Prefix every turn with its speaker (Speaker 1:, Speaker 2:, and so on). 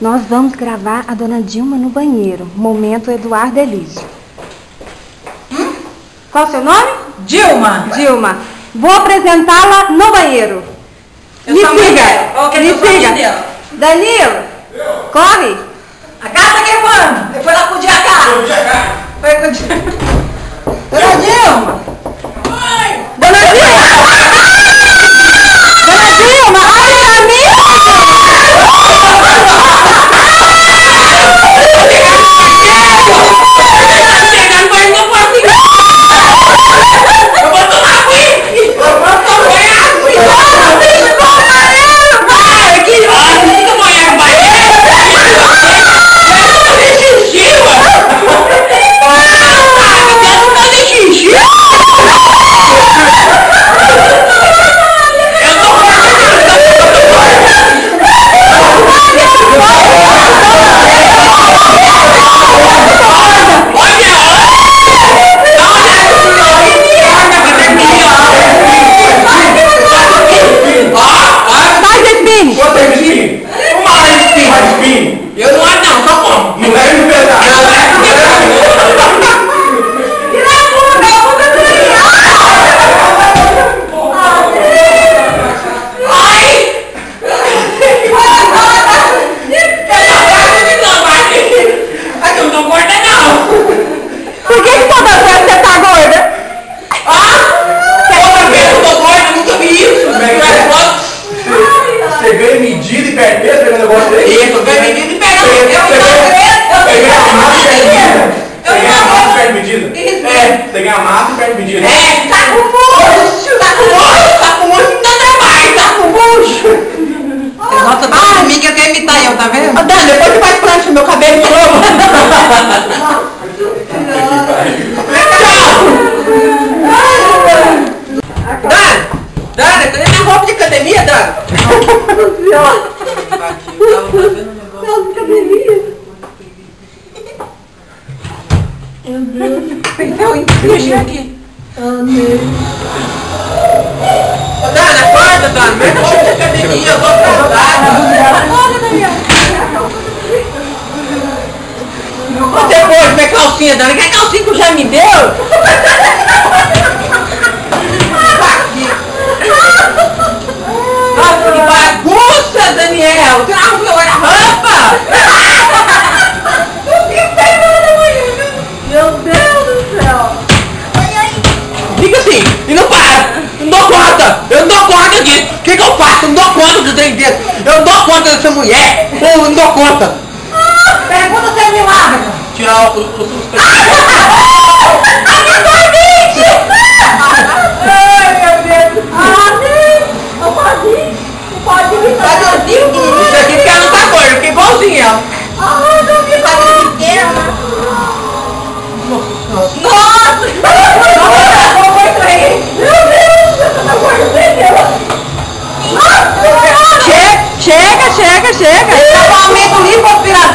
Speaker 1: Nós vamos gravar a dona Dilma no banheiro. Momento Eduardo Elísio. Qual o seu nome?
Speaker 2: Dilma.
Speaker 1: Dilma. Vou apresentá-la no banheiro. Me siga. Danilo, corre.
Speaker 2: A casa tá queimando. Eu fui lá acudir a casa. Foi acudir. Dona Dilma.
Speaker 1: Dona Dilma. Dona Dilma, olha pra mim.
Speaker 3: Peguei a massa e perde medida.
Speaker 2: É, tá com bucho, tá com bucho, não mais, tá com bucho. Nossa, tá comigo que eu quero imitar eu, tá vendo? Dani, depois você faz prancha no meu cabelo de novo. Dani, cadê minha roupa de academia, Dani? Roupa de academia. Meu Deus. Então, entrou aqui. Amém. Ô, Dani, acorda, Dani. Vai na chuva de academia, eu tô atrasada. Acorda, Daniel. Você pôs minha calcinha, Dani. Quer calcinha que o já me deu? Nossa, que bagunça, Daniel. Você não arruma meu guarda-roupa? Meu Deus do céu! Fica assim, e não para! Não dou conta! Eu não dou conta disso! O que eu faço? Eu não dou conta do trem desse! Eu não dou conta dessa mulher! Eu não dou conta! Pergunta se é milagre! Tchau! Ai, meu Deus! Não pode vir! Isso aqui porque ela não tá gorda, fiquei igualzinha! Ah, não vi fazendo pequena! Nossa! Nossa! Muito aí! Meu Deus! Eu tô gorda! Chega! Normalmente limpa o aspirador!